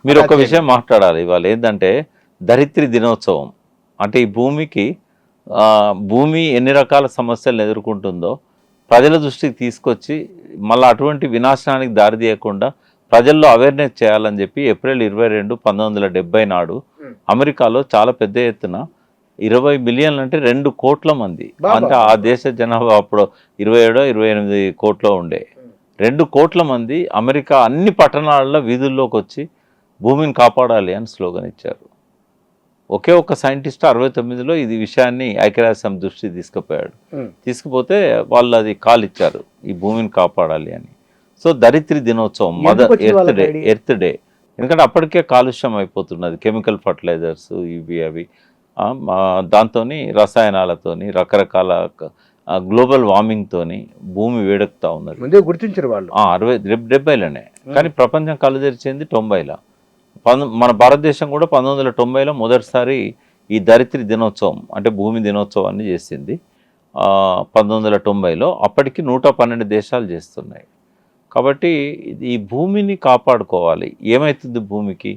మీరు ఒక విషయం మాట్లాడాలి ఇవాళ ఏంటంటే ధరిత్రి దినోత్సవం అంటే ఈ భూమికి భూమి ఎన్ని రకాల సమస్యలను ఎదుర్కొంటుందో ప్రజల దృష్టికి తీసుకొచ్చి మళ్ళీ అటువంటి వినాశనానికి దారి తీయకుండా ప్రజల్లో అవేర్నెస్ చేయాలని చెప్పి ఏప్రిల్ 22, 1970 నాడు అమెరికాలో చాలా పెద్ద ఎత్తున 20 మిలియన్లు అంటే 2 కోట్ల మంది అంటే ఆ దేశ జనాభా అప్పుడు 27, 28 కోట్ల ఉండే 2 కోట్ల మంది అమెరికా అన్ని పట్టణాలలో వీధుల్లోకి వచ్చి భూమిని కాపాడాలి అని స్లోగన్ ఇచ్చారు. ఒకే ఒక్క సైంటిస్ట్ 69లో ఇది విషయాన్ని ఐక్యరాజ్య సమితి దృష్టికి తీసుకుపోయాడు. తీసుకుపోతే వాళ్ళు అది కాల్ ఇచ్చారు ఈ భూమిని కాపాడాలి అని. సో ధరిత్రి దినోత్సవం ఎర్త్ డే ఎందుకంటే అప్పటికే కాలుష్యం అయిపోతున్నది కెమికల్ ఫర్టిలైజర్స్ ఇవి అవి దాంతో రసాయనాలతోని రకరకాల గ్లోబల్ వార్మింగ్తోని భూమి వేడెక్కుతా ఉన్నది. గుర్తించారు వాళ్ళు 70లోనే కానీ ప్రపంచం కళ్ళు తెరిచింది 90లో. మన భారతదేశం కూడా 1990లో మొదటిసారి ఈ ధరిత్రి దినోత్సవం అంటే భూమి దినోత్సవాన్ని చేసింది 1990లో. అప్పటికి 112 దేశాలు చేస్తున్నాయి. కాబట్టి ఈ భూమిని కాపాడుకోవాలి. ఏమవుతుంది భూమికి?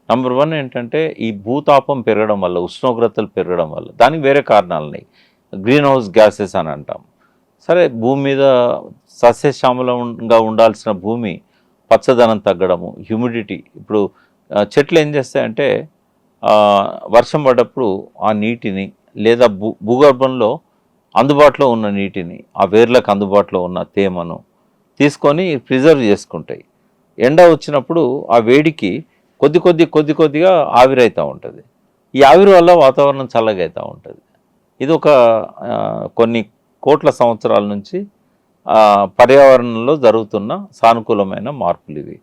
నంబర్ 1 ఏంటంటే ఈ భూతాపం పెరగడం వల్ల ఉష్ణోగ్రతలు పెరగడం వల్ల దానికి వేరే కారణాలు ఉన్నాయి. గ్రీన్ హౌస్ గ్యాసెస్ అని అంటాం. సరే భూమి మీద సస్యశ్యామలంగా ఉండాల్సిన భూమి పచ్చదనం తగ్గడము హ్యూమిడిటీ. ఇప్పుడు చెట్లు ఏం చేస్తాయంటే వర్షం పడ్డప్పుడు ఆ నీటిని లేదా భూగర్భంలో అందుబాటులో ఉన్న నీటిని ఆ వేర్లకు అందుబాటులో ఉన్న తేమను తీసుకొని ప్రిజర్వ్ చేసుకుంటాయి. ఎండ వచ్చినప్పుడు ఆ వేడికి కొద్దిగా ఆవిరైతూ ఉంటుంది. ఈ ఆవిరి వల్ల వాతావరణం చల్లగా అవుతూ ఉంటుంది. ఇది ఒక కొన్ని కోట్ల సంవత్సరాల నుంచి పర్యావరణంలో జరుగుతున్న సానుకూలమైన మార్పులు ఇవి.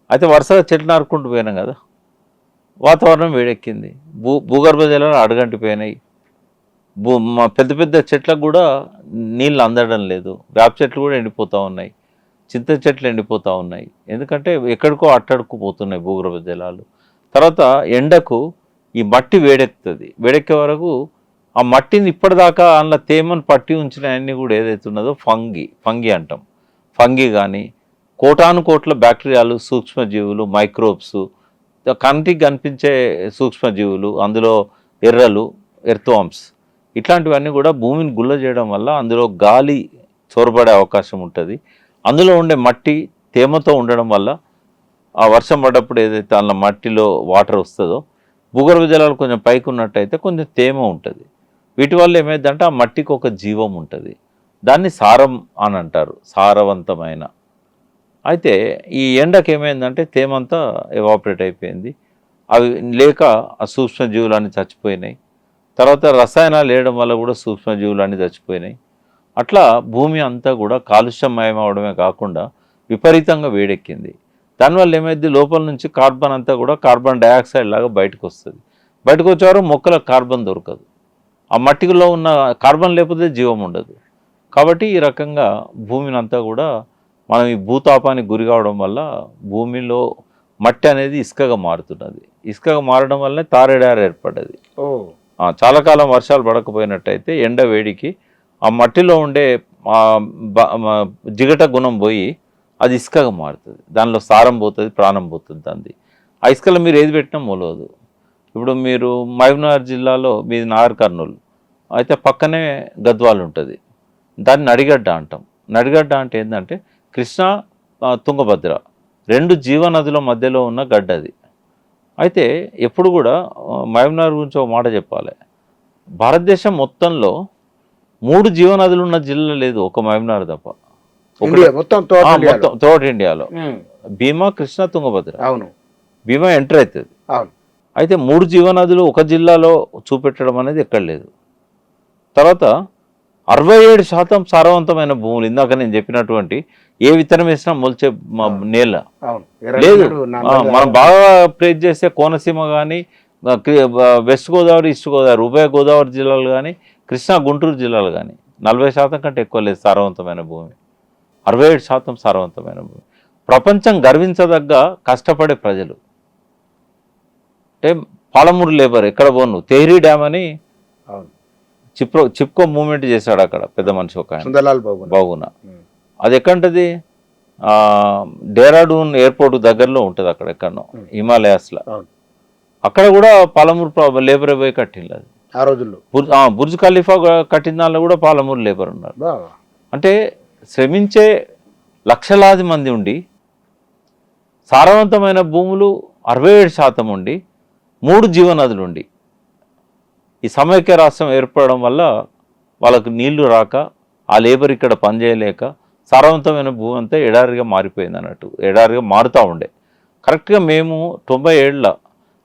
అయితే వరుసగా చెట్లు నారుకుంటూ పోయినాం కదా, వాతావరణం వేడెక్కింది, భూగర్భ జలాలు అడుగంటిపోయినాయి. పెద్ద పెద్ద చెట్లకు కూడా నీళ్ళు అందడం లేదు. వేప చెట్లు కూడా ఎండిపోతూ ఉన్నాయి, చింత చెట్లు ఎండిపోతూ ఉన్నాయి. ఎందుకంటే ఎక్కడికో అట్టడుకుపోతున్నాయి భూగర్భ జలాలు. తర్వాత ఎండకు ఈ మట్టి వేడెక్కుతుంది. వేడెక్కే వరకు ఆ మట్టిని ఇప్పటిదాకా అందులో తేమను పట్టి ఉంచిన అన్నీ కూడా ఏదైతే ఉన్నదో ఫంగి అంటాం. ఫంగి కానీ కోటానుకోట్ల బ్యాక్టీరియాలు, సూక్ష్మజీవులు, మైక్రోబ్స్, కంటికి కనిపించే సూక్ష్మజీవులు, అందులో ఎర్రలు, ఎర్త్వామ్స్ ఇట్లాంటివన్నీ కూడా భూమిని గుల్ల చేయడం వల్ల అందులో గాలి చొరబడే అవకాశం ఉంటుంది. అందులో ఉండే మట్టి తేమతో ఉండడం వల్ల ఆ వర్షం పడ్డప్పుడు ఏదైతే అందులో మట్టిలో వాటర్ వస్తుందో భూగర్భ జలాలు కొంచెం పైకి ఉన్నట్టయితే కొంచెం తేమ ఉంటుంది. వీటి వల్ల ఏమైందంటే ఆ మట్టికి ఒక జీవం ఉంటుంది. దాన్ని సారం అని అంటారు, సారవంతమైన. అయితే ఈ ఎండకు ఏమైందంటే తేమంతా ఎవాపరేట్ అయిపోయింది. అవి లేక ఆ సూక్ష్మజీవులన్నీ చచ్చిపోయినాయి. తర్వాత రసాయనాలు వేయడం వల్ల కూడా సూక్ష్మజీవులన్నీ చచ్చిపోయినాయి. అట్లా భూమి అంతా కూడా కాలుష్యమయం అవడమే కాకుండా విపరీతంగా వేడెక్కింది. దానివల్ల ఏమైంది, లోపల నుంచి కార్బన్ అంతా కూడా కార్బన్ డయాక్సైడ్ లాగా బయటకు వస్తుంది. బయటకు వచ్చేవారు మొక్కలకు కార్బన్ దొరకదు. ఆ మట్టిలో ఉన్న కార్బన్ లేకపోతే జీవం ఉండదు. కాబట్టి ఈ రకంగా భూమిని అంతా కూడా మనం ఈ భూతాపానికి గురి కావడం వల్ల భూమిలో మట్టి అనేది ఇసుకగా మారుతున్నది. ఇసుకగా మారడం వల్లనే తారేడారు ఏర్పడ్డది. చాలా కాలం వర్షాలు పడకపోయినట్టయితే ఎండ వేడికి ఆ మట్టిలో ఉండే జిగట గుణం పోయి అది ఇసుకగా మారుతుంది. దానిలో సారం పోతుంది, ప్రాణం పోతుంది దాన్ని. ఆ ఇసుకలో మీరు ఏది పెట్టినా మొలవదు. ఇప్పుడు మీరు మహబూబ్నగర్ జిల్లాలో మీది నాగర్ కర్నూలు అయితే పక్కనే గద్వాల్ ఉంటుంది. దాన్ని నడిగడ్డ అంటాం. నడిగడ్డ అంటే ఏంటంటే కృష్ణా తుంగభద్ర 2 జీవనదుల మధ్యలో ఉన్న గడ్డ అది. అయితే ఎప్పుడు కూడా మహబూబ్నగర్ గురించి ఒక మాట చెప్పాలి. భారతదేశం మొత్తంలో 3 జీవనదులు ఉన్న జిల్లా లేదు, ఒక మహబూబ్నగర్ తప్ప. మొత్తం త్రూఅవుట్ ఇండియాలో భీమా, కృష్ణా, తుంగభద్ర. అవును, భీమా ఎంటర్ అవుతుంది. అయితే 3 జీవనదులు ఒక జిల్లాలో చూపెట్టడం అనేది ఎక్కడ లేదు. తర్వాత 67% సారవంతమైన భూములు, ఇందాక నేను చెప్పినటువంటి ఏ విత్తనం వేసినా మొలిచే నేల లేదు. మనం బాగా ప్లేస్ చేస్తే కోనసీమ కానీ, వెస్ట్ గోదావరి, ఈస్ట్ గోదావరి, ఉభయ గోదావరి జిల్లాలు కానీ, కృష్ణా, గుంటూరు జిల్లాలు కానీ 40% కంటే ఎక్కువ లేదు సారవంతమైన భూమి. 67% సారవంతమైన భూమి. ప్రపంచం గర్వించదగ్గ కష్టపడే ప్రజలు అంటే పాలమూరు లేబర్ ఎక్కడ పోను తెహ్రీ డ్యామ్ అని చిప్కో మూవ్మెంట్ చేశాడు అక్కడ పెద్ద మనిషి ఒక ఆయన బాగున. అది ఎక్కడంటది డేరాడూన్ ఎయిర్పోర్ట్ దగ్గరలో ఉంటుంది అక్కడ ఎక్కడనో హిమాలయాస్లో. అక్కడ కూడా పాలమూరు లేబర్ పోయి కట్టింది అది ఆ రోజుల్లో. బుర్జ్ ఖలీఫా కట్టిన దానిలో కూడా పాలమూరు లేబర్ ఉన్నారు. అంటే శ్రమించే లక్షలాది మంది ఉండి సారవంతమైన భూములు 67% ఉండి 3 జీవనదులు ఉండి ఈ సమైక్య రాష్ట్రం ఏర్పడడం వల్ల వాళ్ళకు నీళ్లు రాక ఆ లేబర్ ఇక్కడ పనిచేయలేక సారవంతమైన భూమి అంతా ఎడారిగా మారిపోయింది అన్నట్టు, ఎడారిగా మారుతూ ఉండే. కరెక్ట్గా మేము 97లో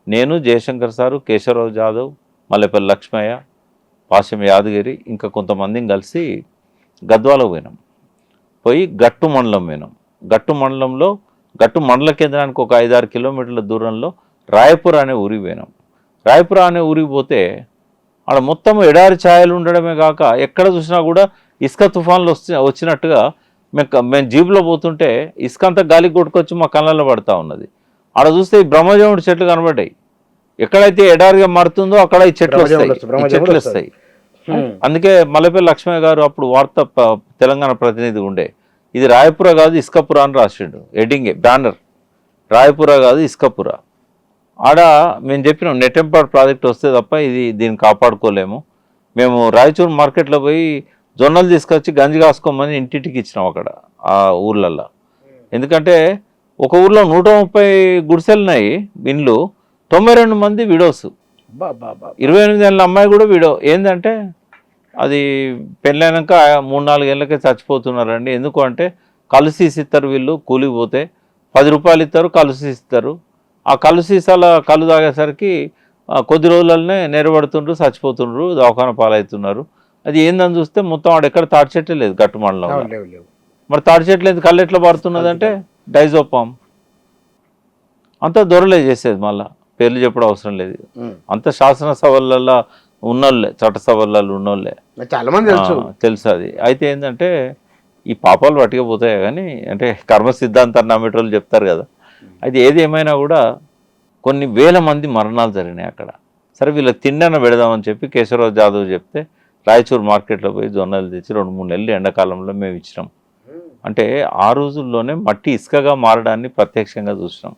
నేను, జయశంకర్ సారు, కేశవరావు జాదవ్, మల్లెపల్లి లక్ష్మయ్య, పాశం యాదగిరి ఇంకా కొంతమందిని కలిసి గద్వాలకు పోయినాం. పోయి గట్టు మండలం పోయినాం. గట్టు మండల కేంద్రానికి ఒక 5-6 కిలోమీటర్ల దూరంలో రాయపుర అనే ఊరికి పోయినాం. రాయపుర అనే ఊరికి పోతే ఆడ మొత్తం ఎడారి ఛాయలు ఉండడమే కాక ఎక్కడ చూసినా కూడా ఇసుక తుఫాన్లు వచ్చినట్టుగా మేము జీబులో పోతుంటే ఇసుక అంతా గాలికి కొట్టుకొచ్చి మా కళ్ళల్లో పడతా ఉన్నది. ఆడ చూస్తే ఈ బ్రహ్మజముడి చెట్లు కనబడ్డాయి. ఎక్కడైతే ఎడారిగా మారుతుందో అక్కడ ఈ చెట్లు వస్తాయి. అందుకే మల్లెపల్లి లక్ష్మయ్య గారు అప్పుడు తెలంగాణ ప్రతినిధి ఉండే, ఇది రాయపుర కాదు ఇసుకపుర అని రాసిండు హెడ్డింగే, బ్యానర్. రాయపుర కాదు ఇసుకపుర. ఆడ మేము చెప్పినాం నెట్టెంపాడు ప్రాజెక్ట్ వస్తే తప్ప దీన్ని కాపాడుకోలేము. మేము రాయచూరు మార్కెట్లో పోయి జొన్నలు తీసుకొచ్చి గంజి కాసుకోమని ఇంటింటికి ఇచ్చినాం అక్కడ ఆ ఊర్లల్లో. ఎందుకంటే ఒక ఊర్లో 130 గుడిసెలున్నాయి ఇండ్లు, 92 మంది విడోస్, 28 ఏళ్ళ అమ్మాయి కూడా విడో. ఏంటంటే అది పెళ్ళైనాక 3-4 ఏళ్ళకే చచ్చిపోతున్నారండి. ఎందుకు అంటే కళ్ళు సీసిస్తారు వీళ్ళు, కూలిపోతే 10 రూపాయలు ఇస్తారు, కళ్ళు సీసిస్తారు. ఆ కళ్ళు సీసాల కళ్ళు తాగేసరికి కొద్ది రోజులనే నెరబడుతుండ్రు, చచ్చిపోతుండ్రు, దవాఖాన పాలవుతున్నారు. అది ఏందని చూస్తే మొత్తం ఆడ ఎక్కడ తాటి చెట్లే లేదు గట్టు మండలంలో. మరి తాటి చెట్లు ఎందుకు కళ్ళు ఎట్లా పడుతున్నది అంటే డైజోపామ్. అంతా దొరలే చేసేది, మళ్ళీ పేర్లు చెప్పడం అవసరం లేదు. అంత శాసనసభలలో ఉన్నోళ్ళే, చట్టసభలలో ఉన్నోళ్ళే, చాలా మంది తెలుసు అది. అయితే ఏంటంటే ఈ పాపాలు పట్టుకపోతాయి కానీ, అంటే కర్మ సిద్ధాంతాన్ని నమ్మేటోళ్ళు చెప్తారు కదా. అయితే ఏది ఏమైనా కూడా కొన్ని వేల మంది మరణాలు జరిగినాయి అక్కడ. సరే వీళ్ళకి తిండన పెడదామని చెప్పి కేశవరావు జాదవ్ చెప్తే రాయచూరు మార్కెట్లో పోయి జొన్నలు తెచ్చి 2-3 నెలలు ఎండాకాలంలో మేము ఇచ్చినాం. అంటే ఆ రోజుల్లోనే మట్టి ఇసుకగా మారడాన్ని ప్రత్యక్షంగా చూసినాం.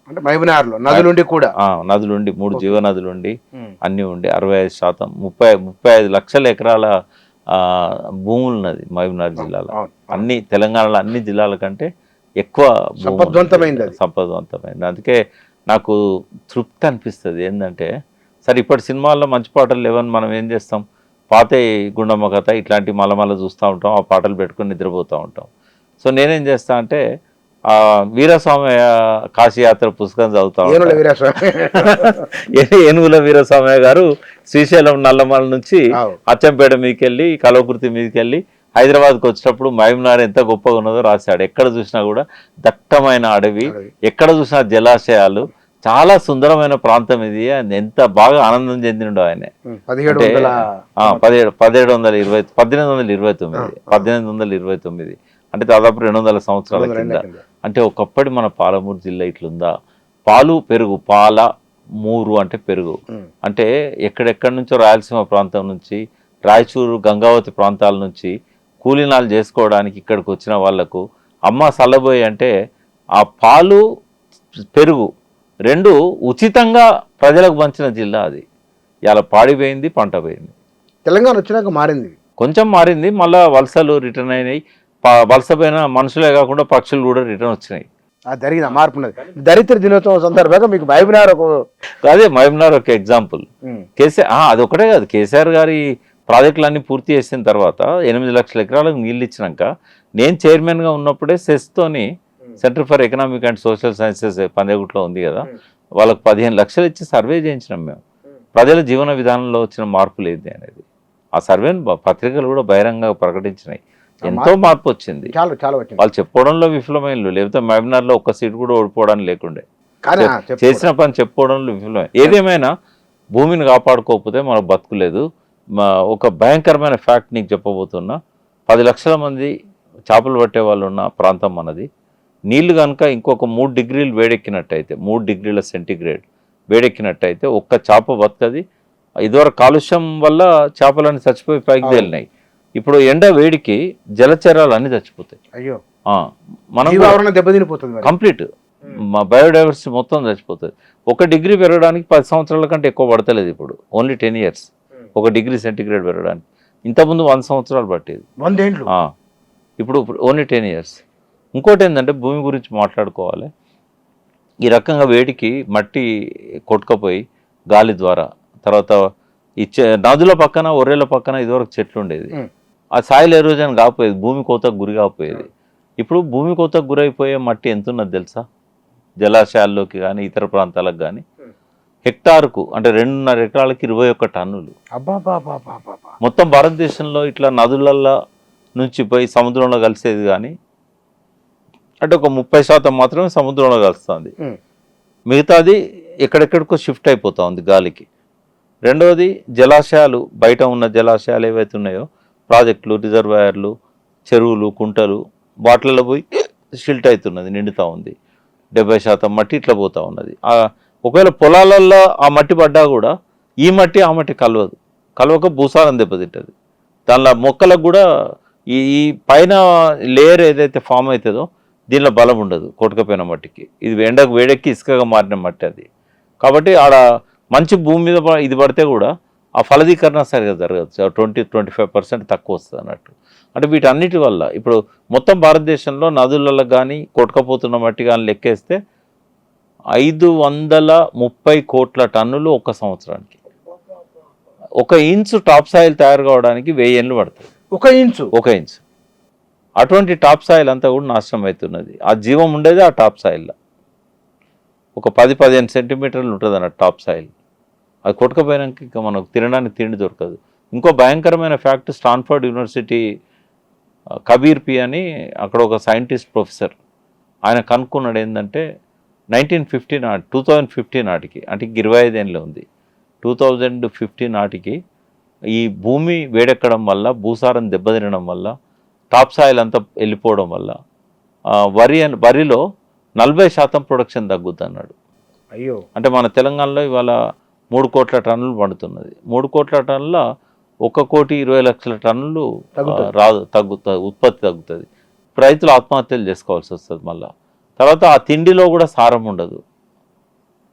నదులుండి 3 జీవనదులుండి అన్నీ ఉండి 65%, 35 లక్షల ఎకరాల భూములు ఉన్నది మహబూబ్నగర్ జిల్లాలో. అన్ని తెలంగాణలో అన్ని జిల్లాల కంటే ఎక్కువ సంపదవంతమైంది. అందుకే నాకు తృప్తి అనిపిస్తుంది. ఏంటంటే సరే ఇప్పటి సినిమాల్లో మంచి పాటలు లేవని మనం ఏం చేస్తాం, పాత గుండమ్మ కథ ఇట్లాంటి మళ్ళీ చూస్తూ ఉంటాం, ఆ పాటలు పెట్టుకుని నిద్రపోతూ ఉంటాం. సో నేనేం చేస్తా అంటే వీరస్వామయ్య కాశీయాత్ర పుస్తకం చదువుతా ఉంటాను. ఏనుగుల వీరస్వామయ్య గారు శ్రీశైలం నల్లమల నుంచి అచ్చంపేట మీదకి వెళ్ళి కల్వకుర్తి మీదకి వెళ్ళి హైదరాబాద్కి వచ్చేటప్పుడు మహబూబ్నగర్ ఎంత గొప్పగా ఉన్నదో రాశాడు. ఎక్కడ చూసినా కూడా దట్టమైన అడవి, ఎక్కడ చూసినా జలాశయాలు, చాలా సుందరమైన ప్రాంతం ఇది. ఎంత బాగా ఆనందం చెందిండో ఆయన. 1829 అంటే దాదాపు 200 సంవత్సరాల కింద. అంటే ఒకప్పటి మన పాలమూరు జిల్లా ఇట్లుందా? పాలు పెరుగు, పాల మూరు అంటే పెరుగు. అంటే ఎక్కడెక్కడి నుంచో రాయలసీమ ప్రాంతం నుంచి, రాయచూరు గంగావతి ప్రాంతాల నుంచి కూలీనాలు చేసుకోవడానికి ఇక్కడికి వచ్చిన వాళ్లకు అమ్మ సల్లబోయి అంటే ఆ పాలు పెరుగు 2 ఉచితంగా ప్రజలకు పంచిన జిల్లా అది. ఇలా పాడిపోయింది, పంట పోయింది. తెలంగాణ వచ్చినాక మారింది, కొంచెం మారింది. మళ్ళీ వలసలు రిటర్న్ అయినాయి. వలస పోయిన మనుషులే కాకుండా పక్షులు కూడా రిటర్న్ వచ్చినాయి. జరిగిన మార్పు ఉన్నది. దరిద్ర దినోత్సవం సందర్భంగా మీకు మహబూబ్నగర్ ఒక ఎగ్జాంపుల్. కేసీఆర్ అది ఒకటే కాదు, కేసీఆర్ గారి ప్రాజెక్టులన్నీ పూర్తి చేసిన తర్వాత 8 లక్షల ఎకరాలకు నీళ్ళు ఇచ్చినాక నేను చైర్మన్గా ఉన్నప్పుడే సెస్తోని centre for economic and social sciences పంజాగుట్లో ఉంది కదా, వాళ్ళకి 15 లక్షలు ఇచ్చి సర్వే చేయించినాం మేము. ప్రజల జీవన విధానంలో వచ్చిన మార్పులు ఏంటి అనేది ఆ సర్వేను పత్రికలు కూడా బహిరంగంగా ప్రకటించినాయి. ఎంతో మార్పు వచ్చింది. వాళ్ళు చెప్పుకోవడంలో విఫలమైనలు, లేకపోతే మహబూబ్నగర్లో ఒక్క సీటు కూడా ఓడిపోవడానికి లేకుండే. చేసిన పని చెప్పుకోవడంలో విఫలమే. ఏదేమైనా భూమిని కాపాడుకోకపోతే మనకు బతుకులేదు. ఒక భయంకరమైన ఫ్యాక్ట్ నీకు చెప్పబోతున్నా. 10 లక్షల మంది చేపలు పట్టే వాళ్ళు ఉన్న ప్రాంతం మనది. నీళ్లు కనుక ఇంకొక 3 డిగ్రీలు వేడెక్కినట్టయితే, 3 డిగ్రీల సెంటీగ్రేడ్ వేడెక్కినట్టయితే ఒక్క చేప బతుకది. ఇదివరకు కాలుష్యం వల్ల చేపలన్నీ చచ్చిపోయి పైకి తేలినాయి. ఇప్పుడు ఎండ వేడికి జలచరాలు అన్నీ చచ్చిపోతాయి. అయ్యో మనం జీవావరణ దెబ్బతినిపోతుంది మరి. కంప్లీట్ మా బయోడైవర్సిటీ మొత్తం చచ్చిపోతుంది. 1 డిగ్రీ పెరగడానికి 10 సంవత్సరాల కంటే ఎక్కువ పడతలేదు ఇప్పుడు, ఓన్లీ 10 years 1 డిగ్రీ సెంటిగ్రేడ్ పెరగడానికి. ఇంతకుముందు 100 సంవత్సరాలు పట్టేది, 100 ఏళ్ళు. ఇప్పుడు ఓన్లీ 10 years. ఇంకోటి ఏంటంటే భూమి గురించి మాట్లాడుకోవాలి. ఈ రకంగా వేడికి మట్టి కొట్టుకపోయి గాలి ద్వారా, తర్వాత ఈ నదుల పక్కన ఒర్రెల పక్కన ఇదివరకు చెట్లు ఉండేది, ఆ సాయిల్ ఎరోజన్ కాకపోయేది, భూమి కోతకు గురి కాకపోయేది. ఇప్పుడు భూమి కోతకు గురైపోయే మట్టి ఎంత ఉన్నది తెలుసా? జలాశయాల్లోకి కానీ ఇతర ప్రాంతాలకు కానీ హెక్టార్కు అంటే 2.5 ఎకరాలకి 21 టన్నులు. మొత్తం భారతదేశంలో ఇట్లా నదులల్లో నుంచి పోయి సముద్రంలో కలిసేది కానీ అంటే ఒక 30% మాత్రమే సముద్రంలో కలుస్తుంది, మిగతాది ఎక్కడెక్కడికో షిఫ్ట్ అయిపోతూ ఉంది గాలికి. రెండవది జలాశయాలు, బయట ఉన్న జలాశయాలు ఏవైతే ఉన్నాయో ప్రాజెక్టులు, రిజర్వాయర్లు, చెరువులు, కుంటలు, వాటిలలో పోయి షిల్ట్ అవుతున్నది, నిండుతూ ఉంది. 70% మట్టి ఇట్లా పోతూ ఉన్నది. ఒకవేళ పొలాలల్లో ఆ మట్టి పడ్డా కూడా ఈ మట్టి ఆ మట్టి కలవక భూసారం దెబ్బతింటుంది. దానిలో మొక్కలకు కూడా ఈ పైన లేయర్ ఏదైతే ఫామ్ అవుతుందో దీనిలో బలం ఉండదు కొట్టుకపోయిన మట్టికి. ఇది ఎండకు వేడెక్కి ఇసుకగా మారిన మట్టి అది. కాబట్టి ఆడ మంచి భూమి మీద ఇది పడితే కూడా ఆ ఫలదీకరణ సరిగా జరగదు, 20-25% తక్కువ వస్తుంది అన్నట్టు. అంటే వీటన్నిటి వల్ల ఇప్పుడు మొత్తం భారతదేశంలో నదులలో కానీ కొట్టుకపోతున్న మట్టి కానీ లెక్కేస్తే 530 కోట్ల టన్నులు 1 సంవత్సరానికి. 1 ఇంచు టాప్ సాయిల్ తయారు కావడానికి 1000 ఏళ్ళు పడుతుంది. 1 ఇంచు అటువంటి టాప్ సాయిల్ అంతా కూడా నాశనం అవుతున్నది. ఆ జీవం ఉండేది ఆ టాప్ సాయిల్లో. ఒక 10-15 సెంటీమీటర్లు ఉంటుంది అన్నట్టు టాప్ సాయిల్. అది కొట్టుకపోయినాక ఇంకా మనకు తినడానికి తిండి దొరకదు. ఇంకో భయంకరమైన fact, Stanford university Kabir P అని అక్కడ ఒక సైంటిస్ట్ ప్రొఫెసర్, ఆయన కనుక్కున్నాడు ఏంటంటే 2015 నాటికి, అంటే 25 ఏళ్ళు ఉంది, 2015 నాటికి ఈ భూమి వేడెక్కడం వల్ల, భూసారం దెబ్బతినడం వల్ల, టాప్ సాయిల్ అంతా వెళ్ళిపోవడం వల్ల వరిలో 40% ప్రొడక్షన్ తగ్గుద్ది అన్నాడు. అయ్యో, అంటే మన తెలంగాణలో ఇవాళ 3 కోట్ల టన్నులు పండుతున్నది. 3 కోట్ల టన్నుల 1,20,00,000 టన్నులు ఉత్పత్తి తగ్గుతుంది. రైతులు ఆత్మహత్యలు చేసుకోవాల్సి వస్తుంది. మళ్ళీ తర్వాత ఆ తిండిలో కూడా సారం ఉండదు.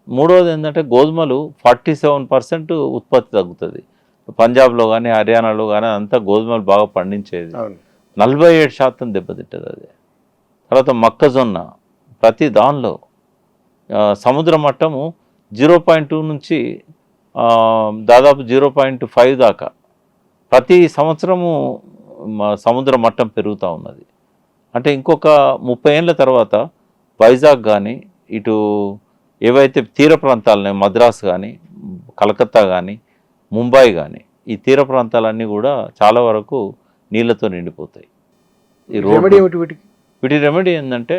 మూడవది ఏంటంటే గోధుమలు 47% ఉత్పత్తి తగ్గుతుంది. పంజాబ్లో కానీ హర్యానాలో కానీ అంతా గోధుమలు బాగా పండించేది, 47% దెబ్బతింటుంది అది. తర్వాత మొక్కజొన్న, ప్రతి దానిలో సముద్ర మట్టము 0.2 నుంచి దాదాపు 0.5 దాకా ప్రతి సంవత్సరము సముద్ర మట్టం పెరుగుతూ ఉన్నది. అంటే ఇంకొక 30 ఏళ్ళ తర్వాత వైజాగ్ కానీ, ఇటు ఏవైతే తీర ప్రాంతాలున్నాయి, మద్రాసు కానీ, కలకత్తా కానీ, ముంబై కానీ, ఈ తీర ప్రాంతాలన్నీ కూడా చాలా వరకు నీళ్ళతో నిండిపోతాయి. ఈ వీటి రెమెడీ ఏంటంటే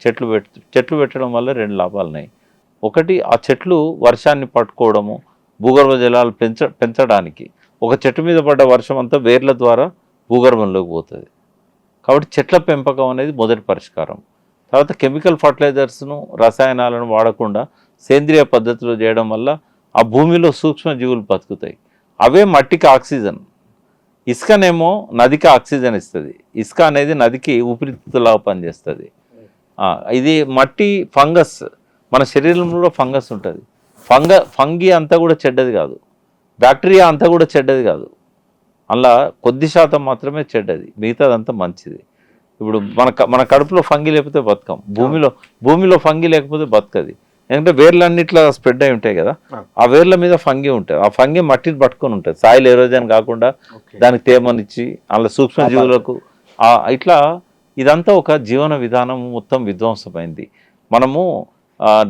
చెట్లు పెట్టడం వల్ల 2 లాభాలు ఉన్నాయి. ఒకటి, ఆ చెట్లు వర్షాన్ని పట్టుకోవడము, భూగర్భ జలాలు పెంచడానికి. ఒక చెట్టు మీద పడ్డ వర్షం అంతా వేర్ల ద్వారా భూగర్భంలోకి పోతుంది. కాబట్టి చెట్ల పెంపకం అనేది మొదటి పరిష్కారం. తర్వాత కెమికల్ ఫర్టిలైజర్స్ను, రసాయనాలను వాడకుండా సేంద్రియ పద్ధతిలో చేయడం వల్ల ఆ భూమిలో సూక్ష్మజీవులు బతుకుతాయి. అవే మట్టికి ఆక్సిజన్. ఇసుకనేమో నదికి ఆక్సిజన్ ఇస్తుంది. ఇసుక అనేది నదికి ఊపిరితిత్తులాగా పనిచేస్తుంది. ఇది మట్టి ఫంగస్, మన శరీరంలో ఫంగస్ ఉంటుంది. ఫంగి అంతా కూడా చెడ్డది కాదు, బ్యాక్టీరియా అంతా కూడా చెడ్డది కాదు, అలా కొద్ది శాతం మాత్రమే చెడ్డది, మిగతాదంతా మంచిది. ఇప్పుడు మన కడుపులో ఫంగి లేకపోతే బతకం, భూమిలో ఫంగి లేకపోతే బతకది. ఎందుకంటే వేర్లన్నిట్లా స్ప్రెడ్ అయి ఉంటాయి కదా, ఆ వేర్ల మీద ఫంగి ఉంటుంది. ఆ ఫంగి మట్టిని పట్టుకొని ఉంటుంది, సాయిల్ ఎరోజన్ కాకుండా దానికి తేమనిచ్చి అలా సూక్ష్మజీవులకు ఇట్లా ఇదంతా ఒక జీవన విధానం మొత్తం విధ్వంసమైంది. మనము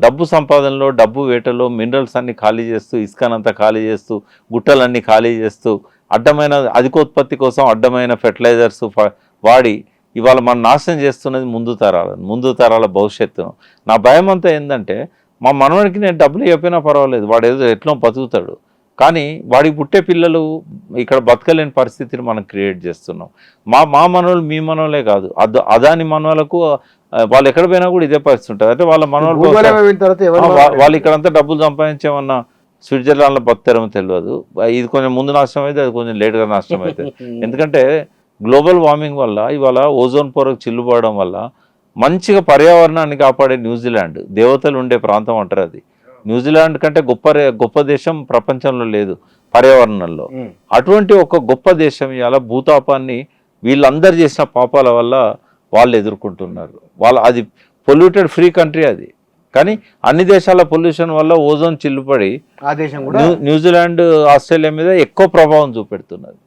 డబ్బు సంపాదనలో, డబ్బు వేటలో మినరల్స్ అన్ని ఖాళీ చేస్తూ, ఇసుకనంతా ఖాళీ చేస్తూ, గుట్టలన్నీ ఖాళీ చేస్తూ, అడ్డమైన అధికోత్పత్తి కోసం అడ్డమైన ఫెర్టిలైజర్స్ వాడి ఇవాళ మనం నాశనం చేస్తున్నది ముందు తరాల భవిష్యత్తును. నా భయం అంతా ఏంటంటే, మా మనవడికి నేను డబ్బులు చెప్పినా పర్వాలేదు, వాడు ఏదో ఎట్లా బతుకుతాడు, కానీ వాడికి పుట్టే పిల్లలు ఇక్కడ బతకలేని పరిస్థితిని మనం క్రియేట్ చేస్తున్నాం. మా మనవాళ్ళు మీ మనవాళ్ళే కాదు, అదాని మనవాళ్ళకు వాళ్ళు ఎక్కడ పోయినా కూడా ఇదే పరిస్థితి ఉంటుంది. అంటే వాళ్ళ మనవాళ్ళు వాళ్ళు ఇక్కడంతా డబ్బులు సంపాదించేమన్నా స్విట్జర్లాండ్లో బతారేమో తెలియదు. ఇది కొంచెం ముందు నాశనం అయితే అది కొంచెం లేట్గా నాశనం అవుతుంది. ఎందుకంటే గ్లోబల్ వార్మింగ్ వల్ల ఇవాళ ఓజోన్ పొరకు చిల్లుపడడం వల్ల మంచిగా పర్యావరణాన్ని కాపాడే న్యూజిలాండ్, దేవతలు ఉండే ప్రాంతం అంటారు అది. న్యూజిలాండ్ కంటే గొప్ప దేశం ప్రపంచంలో లేదు పర్యావరణంలో. అటువంటి ఒక గొప్ప దేశం ఇవాళ భూతాపాన్ని వీళ్ళందరూ చేసిన పాపాల వల్ల వాళ్ళు ఎదుర్కొంటున్నారు. అది పొల్యూటెడ్ ఫ్రీ కంట్రీ అది, కానీ అన్ని దేశాల పొల్యూషన్ వల్ల ఓజోన్ చిల్లుపడి ఆ దేశం కూడా న్యూజిలాండ్, ఆస్ట్రేలియా మీద ఎక్కువ ప్రభావం చూపెడుతున్నది.